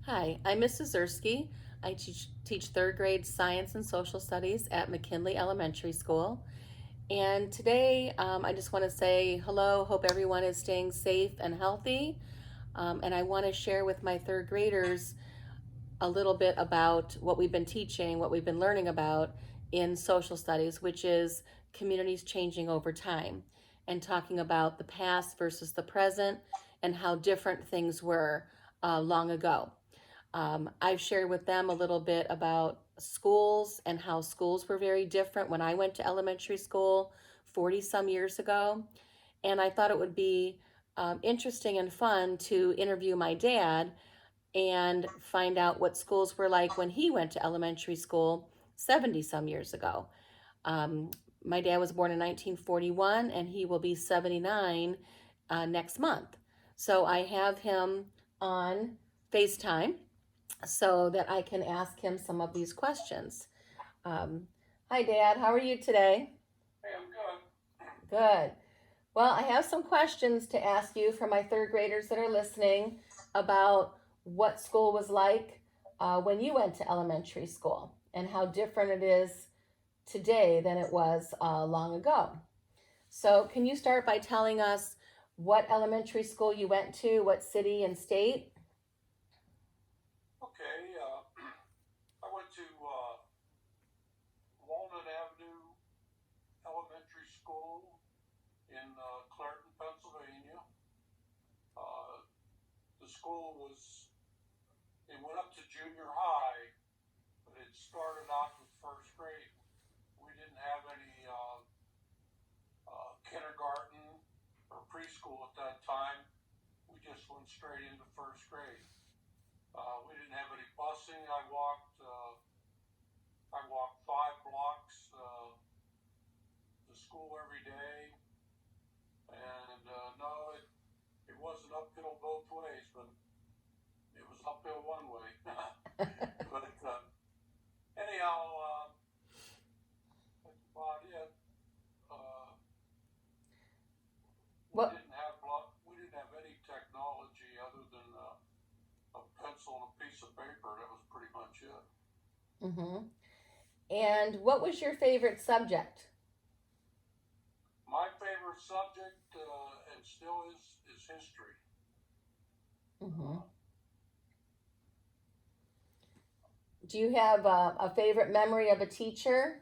Hi, I'm Mrs. Czerski. I teach third grade science and social studies at McKinley Elementary School. And today I just want to say hello. Hope everyone is staying safe and healthy. And I want to share with my third graders a little bit about what we've been teaching, what we've been learning about in social studies, which is communities changing over time and talking about the past versus the present and how different things were long ago. I've shared with them a little bit about schools and how schools were very different when I went to elementary school 40 some years ago. And I thought it would be interesting and fun to interview my dad and find out what schools were like when he went to elementary school 70 some years ago. Um, my dad was born in 1941 and he will be 79 next month. So I have him on FaceTime so that I can ask him some of these questions. Um, Hi, Dad. How are you today? Hey, I'm good. Good. Well, I have some questions to ask you for my third graders that are listening about what school was like when you went to elementary school and how different it is today than it was long ago. So, can you start by telling us what elementary school you went to, what city and state? Okay, I went to Walnut Avenue Elementary School in Clarendon, Pennsylvania. Uh, the school it went up to junior high, but it started out with first grade. We didn't have any kindergarten or preschool at that time. We just went straight into first grade. We didn't have any busing. I walked 5 blocks to school every day, and no, it wasn't uphill both ways, but it was uphill one way. But anyhow, that's about it. Uh, we What? didn't have we didn't have any technology other than a pencil and a piece of paper. That was pretty much it. Mm-hmm. And what was your favorite subject? My favorite subject, and still is history. Mm-hmm. Uh, Do you have a favorite memory of a teacher?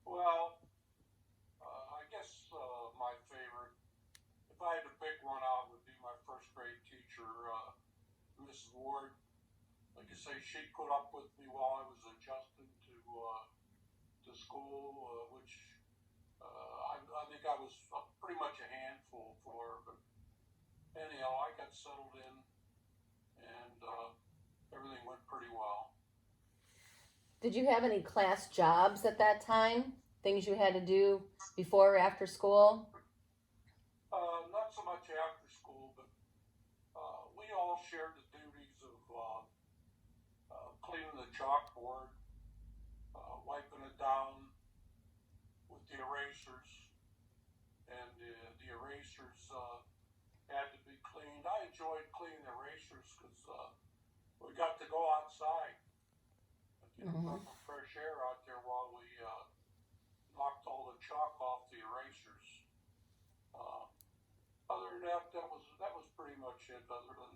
well, I guess my favorite, if I had to pick one out, would be my first grade teacher, Mrs. Ward. Like I say, she put up with me while I was adjusting to school, which I think I was pretty much a handful for her. But anyhow, I got settled in, and everything went pretty well. Did you have any class jobs at that time? Things you had to do before or after school? Not so much after school, but we all shared the duties of cleaning the chalkboard, wiping it down with the erasers, and the erasers had to be cleaned. I enjoyed cleaning erasers because we got to go outside and get a Mm-hmm. breath of fresh air out there while we knocked all the chalk off the erasers. Uh, Other than that, that was pretty much it. Other than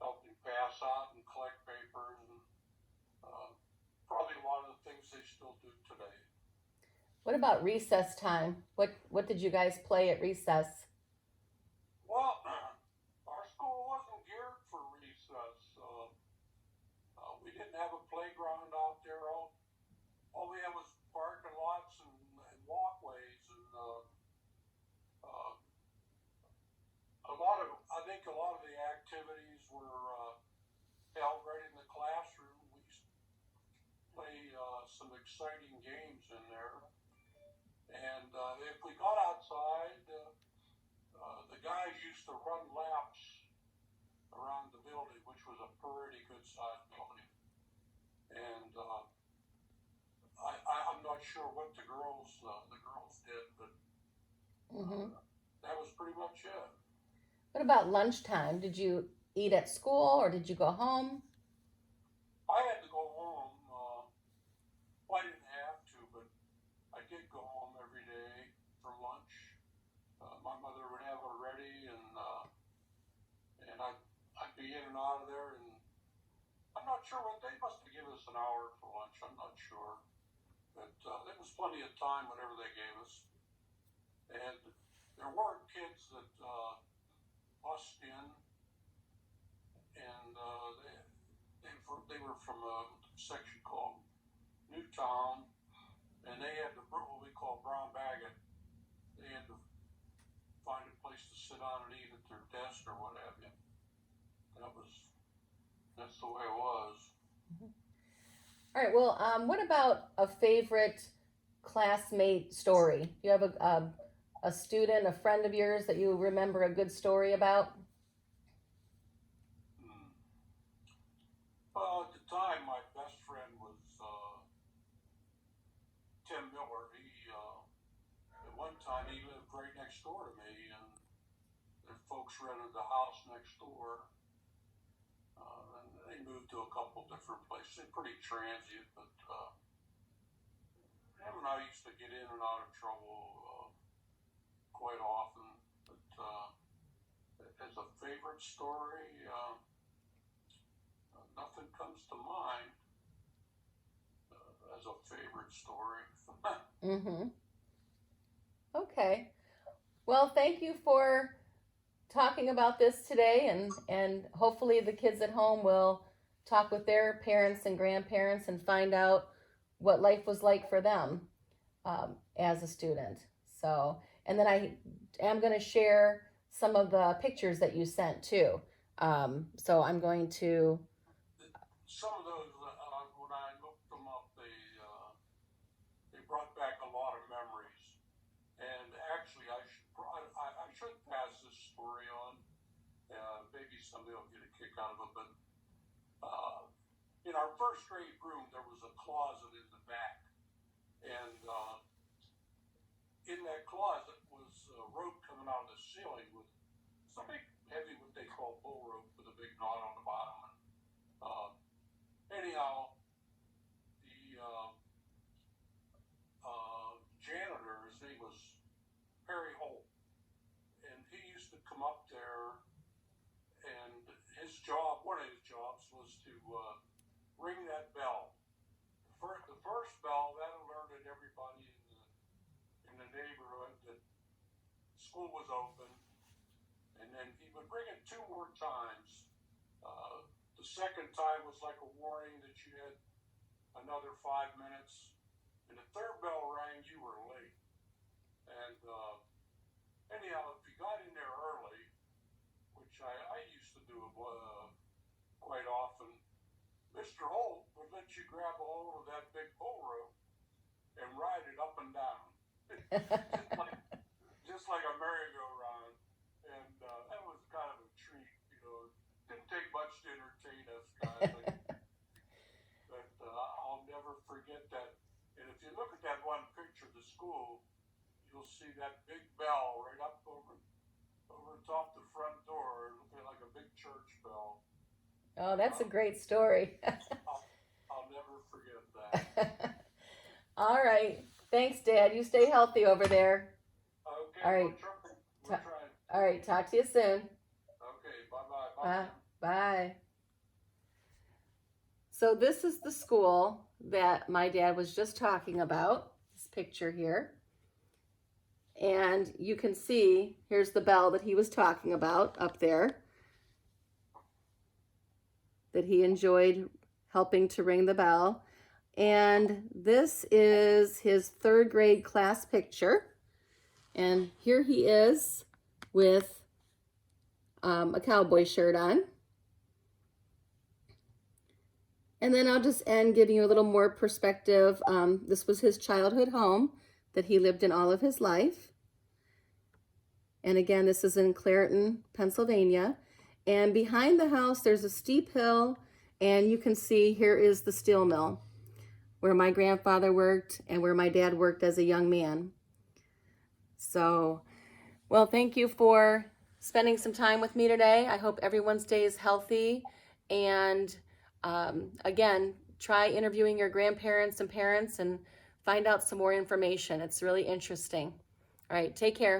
helping pass out and collect papers, and uh, probably a lot of the things they still do today. What about recess time? What did you guys play at recess? Well, our school wasn't geared for recess. We didn't have a playground out there. All we had was parking lots and walkways, and uh, I think a lot of the activities were held right in the classroom. We used to play some exciting games in there, and if we got outside, the guys used to run laps around the building, which was a pretty good sized building. And I'm not sure what the girls did, but Mm-hmm. that was pretty much it. What about lunchtime? Did you eat at school, or did you go home? I had to go home. Well, I didn't have to, but I did go home every day for lunch. My mother would have it ready, and I'd be in and out of there. And I'm not sure what they must have given us an hour for lunch. I'm not sure, but there was plenty of time whenever they gave us. And there weren't kids that bussed in, and they were from a section called Newtown, and they had what we call brown bag it. They had to find a place to sit on and eat at their desk or what have you. That's the way it was. All right. Well, what about a favorite classmate story? Do you have a student, a friend of yours that you remember a good story about? Hmm. Well, at the time, my best friend was Tim Miller. At one time he lived right next door to me, and the folks rented the house next door. And they moved to a couple different places. They're pretty transient, but him and I used to get in and out of trouble quite often. But as a favorite story, nothing comes to mind as a favorite story. Mm-hmm. Okay. Well, thank you for talking about this today, and hopefully the kids at home will talk with their parents and grandparents and find out what life was like for them as a student. So, and then I am going to share some of the pictures that you sent too. So I'm going to. Some of those, when I looked them up, they brought back a lot of memories. And actually, I should pass this story on. Maybe somebody will get a kick out of it. But in our first grade room, there was a closet in the back, and in that closet was a rope coming out of the ceiling with some big, heavy, what they call bull rope with a big knot on the bottom. Anyhow, the janitor, his name was Perry Holt, and he used to come up there, and one of his jobs was to ring that bell. The first bell, that alerted everybody in the neighborhood that school was open, and then he would ring it 2 more times. The second time was like a warning that you had another 5 minutes, and the third bell rang, you were late. And anyhow, if you got in there early, which I used to do quite often, Mr. Holt would let you grab a hold of that big bull rope and ride it up and down, just like a merry-go-round. And that was kind of a treat, Didn't take much to entertain us guys, but I'll never forget that. And if you look at that one picture of the school, you'll see that big bell right up over top the front door, looking like a big church bell. Oh, that's a great story. I'll never forget that. All right. Thanks, Dad. You stay healthy over there. Okay. All right. We're trying. All right. Talk to you soon. Okay. Bye-bye. Bye. So this is the school that my dad was just talking about. This picture here. And you can see, here's the bell that he was talking about up there, that he enjoyed helping to ring the bell. And this is his 3rd grade class picture. And here he is with a cowboy shirt on. And then I'll just end giving you a little more perspective. This was his childhood home that he lived in all of his life. And again, this is in Clairton, Pennsylvania. And behind the house, there's a steep hill, and you can see here is the steel mill where my grandfather worked and where my dad worked as a young man. So, well, thank you for spending some time with me today. I hope everyone stays healthy. And again, try interviewing your grandparents and parents and find out some more information. It's really interesting. All right, take care.